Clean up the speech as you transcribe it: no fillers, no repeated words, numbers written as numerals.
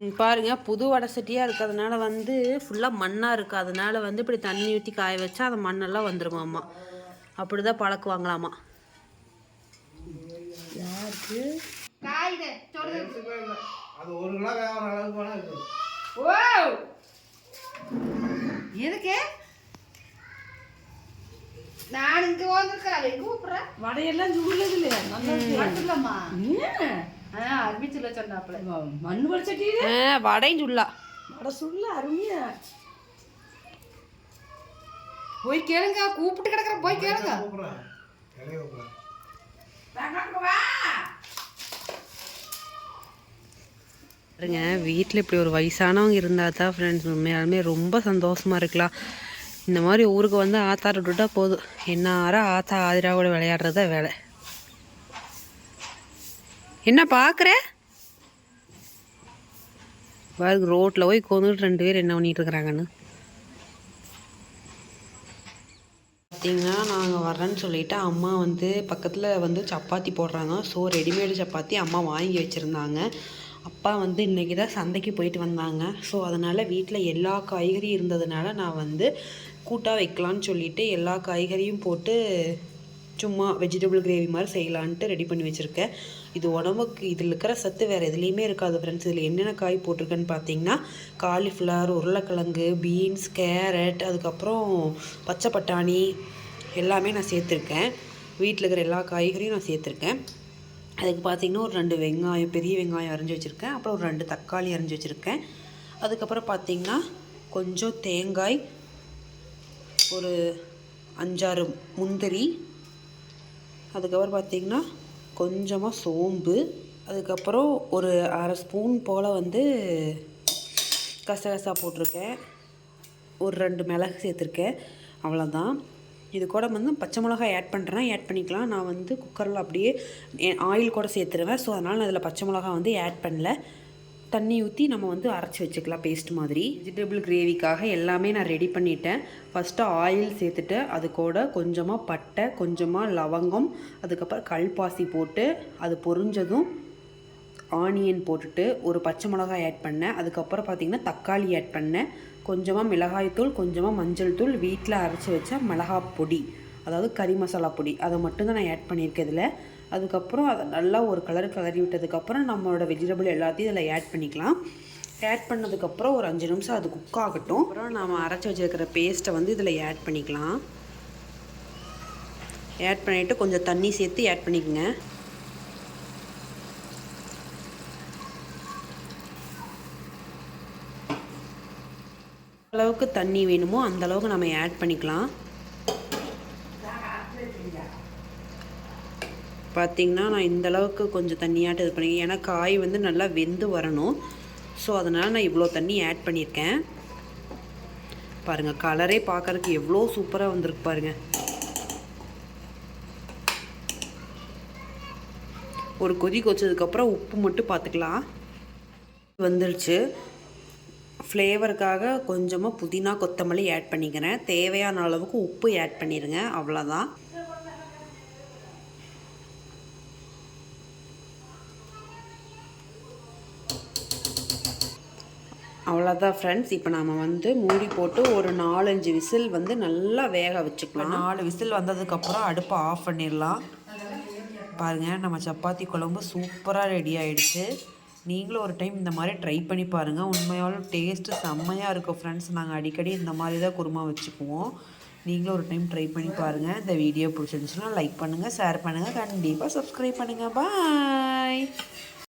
பாருங்க, புது வடை சட்டியாக இருக்கிறதுனால வந்து ஃபுல்லாக மண்ணாக இருக்குது. அதனால வந்து இப்படி தண்ணி ஊற்றி காய வச்சா அந்த மண்ணெல்லாம் வந்துருமாம்மா. அப்படி தான் பழக்குவாங்களாமா. யாருக்கு எதுக்கு நான் இங்க வந்திருக்கிறேன். எங்க கூப்பிடுறேன்? வடையெல்லாம் சுடுறது இல்லையா? நல்லா அறிவிச்சுல சொன்னாப்புல மண் வடை வடையும் சுடலாம். வடை சுடல அருமையா. போய் கேளுங்க, கூப்பிட்டு கிடக்குற போய் கேளுங்க. பாருங்க, வீட்டில் இப்படி ஒரு வயசானவங்க இருந்தால் தான் ஃப்ரெண்ட்ஸ் உண்மையாலுமே ரொம்ப சந்தோஷமாக இருக்கலாம். இந்த மாதிரி ஊருக்கு வந்து ஆத்தார விட்டுட்டா போதும், என்னாரம் ஆத்தா ஆதிராவோட விளையாடுறதா வேலை. என்ன பார்க்குற பாரு, ரோட்டில் போய் கொண்டுட்டு 2 பேர் என்ன பண்ணிட்டு இருக்கிறாங்கன்னு பார்த்தீங்கன்னா, நாங்கள் வர்றேன்னு சொல்லிவிட்டு அம்மா வந்து பக்கத்தில் வந்து சப்பாத்தி போடுறாங்க. ஸோ ரெடிமேடு சப்பாத்தி அம்மா வாங்கி வச்சுருந்தாங்க. அப்பா வந்து இன்றைக்கி தான் சந்தைக்கு போயிட்டு வந்தாங்க. ஸோ அதனால் வீட்டில் எல்லா காய்கறியும் இருந்ததுனால நான் வந்து கூட்டாக வைக்கலான்னு சொல்லிவிட்டு எல்லா காய்கறியும் போட்டு சும்மா வெஜிடபிள் கிரேவி மாதிரி செய்யலான்ட்டு ரெடி பண்ணி வச்சுருக்கேன். இது உடம்புக்கு இதில் இருக்கிற சத்து வேறு எதுலேயுமே இருக்காது ஃப்ரெண்ட்ஸ். இதில் என்னென்ன காய் போட்டிருக்கேன்னு பார்த்தீங்கன்னா, காலிஃப்ளவர், உருளைக்கிழங்கு, பீன்ஸ், கேரட், அதுக்கப்புறம் பச்சை பட்டாணி எல்லாமே நான் சேர்த்துருக்கேன். வீட்டில் இருக்கிற எல்லா காய்கறியும் நான் சேர்த்துருக்கேன். அதுக்கு பார்த்திங்கன்னா ஒரு 2 வெங்காயம், பெரிய வெங்காயம் அரைஞ்சி வச்சுருக்கேன். அப்புறம் ஒரு 2 தக்காளி அரைஞ்சி வச்சுருக்கேன். அதுக்கப்புறம் பார்த்திங்கன்னா கொஞ்சம் தேங்காய், ஒரு 5-6 முந்திரி, அதுக்கப்புறம் பார்த்திங்கன்னா கொஞ்சமாக சோம்பு, அதுக்கப்புறம் ஒரு 1/2 ஸ்பூன் போல் வந்து கசகசா போட்டிருக்கேன். ஒரு 2 மிளகு சேர்த்துருக்கேன். அவ்வளோதான். இது கூட வந்து பச்சை மிளகாய் ஆட் பண்ணுறேன், ஆட் பண்ணிக்கலாம். நான் வந்து குக்கரில் அப்படியே ஆயில் கூட சேர்த்துருவேன். ஸோ அதனால் நான் அதில் பச்சை மிளகா வந்து ஆட் பண்ணல. தண்ணி ஊற்றி நம்ம வந்து அரைச்சி வச்சுக்கலாம் பேஸ்ட் மாதிரி. வெஜிடபிள் கிரேவிக்காக எல்லாமே நான் ரெடி பண்ணிட்டேன். ஃபஸ்ட்டு ஆயில் சேர்த்துட்டு அது கூட கொஞ்சமாக பட்டை, கொஞ்சமாக லவங்கம், அதுக்கப்புறம் கல்பாசி போட்டு அது பொரிஞ்சதும் ஆனியன் போட்டுட்டு ஒரு பச்சை மிளகாய் ஆட் பண்ணேன். அதுக்கப்புறம் பார்த்திங்கன்னா தக்காளி ஆட் பண்ணேன். கொஞ்சமாக மிளகாய்த்தூள், கொஞ்சமாக மஞ்சள் தூள், வீட்டில் அரைச்சி வச்ச மிளகாய் பொடி, அதாவது கறி மசாலா பொடி, அதை மட்டும்தான் நான் ஆட் பண்ணியிருக்கேன் இதில். அதுக்கப்புறம் அதை நல்லா ஒரு கலரி விட்டதுக்கப்புறம் நம்மளோட வெஜிடபிள் எல்லாத்தையும் இதில் ஆட் பண்ணிக்கலாம். ஆட் பண்ணதுக்கப்புறம் ஒரு 5 நிமிஷம் அது குக் ஆகட்டும். அப்புறம் நம்ம அரைச்சி வச்சுருக்கிற பேஸ்ட்டை வந்து இதில் ஆட் பண்ணிக்கலாம். ஆட் பண்ணிவிட்டு கொஞ்சம் தண்ணி சேர்த்து ஆட் பண்ணிக்கோங்க. அளவுக்கு தண்ணி வேணுமோ அந்த அளவுக்கு நம்ம ஆட் பண்ணிக்கலாம். பார்த்திங்கன்னா நான் இந்த அளவுக்கு கொஞ்சம் தண்ணியாட்டு இது பண்ணி, ஏன்னா காய் வந்து நல்லா வெந்து வரணும். ஸோ அதனால் நான் இவ்வளோ தண்ணி ஆட் பண்ணியிருக்கேன். பாருங்கள், கலரே பார்க்குறதுக்கு எவ்வளோ சூப்பராக வந்திருக்கு பாருங்கள். ஒரு கொதி கொதிச்சதுக்கப்புறம் உப்பு மட்டும் பார்த்துக்கலாம். வந்துருச்சு. ஃப்ளேவருக்காக கொஞ்சமாக புதினா, கொத்தமல்லி ஆட் பண்ணிக்கிறேன். தேவையான அளவுக்கு உப்பு ஆட் பண்ணிடுங்க. அவ்வளோதான். அவ்வளோதான் ஃப்ரெண்ட்ஸ். இப்போ நாம் வந்து மூடி போட்டு ஒரு 4-5 விசில் வந்து நல்லா வேக வச்சுக்கலாம். 4 விசில் வந்ததுக்கப்புறம் அடுப்பை ஆஃப் பண்ணிடலாம். பாருங்கள், நம்ம சப்பாத்தி குழம்பு சூப்பராக ரெடி ஆகிடுச்சு. நீங்களும் ஒரு டைம் இந்த மாதிரி ட்ரை பண்ணி பாருங்கள். உண்மையாலும் டேஸ்ட்டு செம்மையாக இருக்கும் ஃப்ரெண்ட்ஸ். நாங்கள் அடிக்கடி இந்த மாதிரி தான் குருமா வச்சுக்குவோம். நீங்களும் ஒரு டைம் ட்ரை பண்ணி பாருங்கள். இந்த வீடியோ பிடிச்சிருந்துச்சுன்னா லைக் பண்ணுங்கள், ஷேர் பண்ணுங்கள், கண்டிப்பாக சப்ஸ்கிரைப் பண்ணுங்கள். பாய்.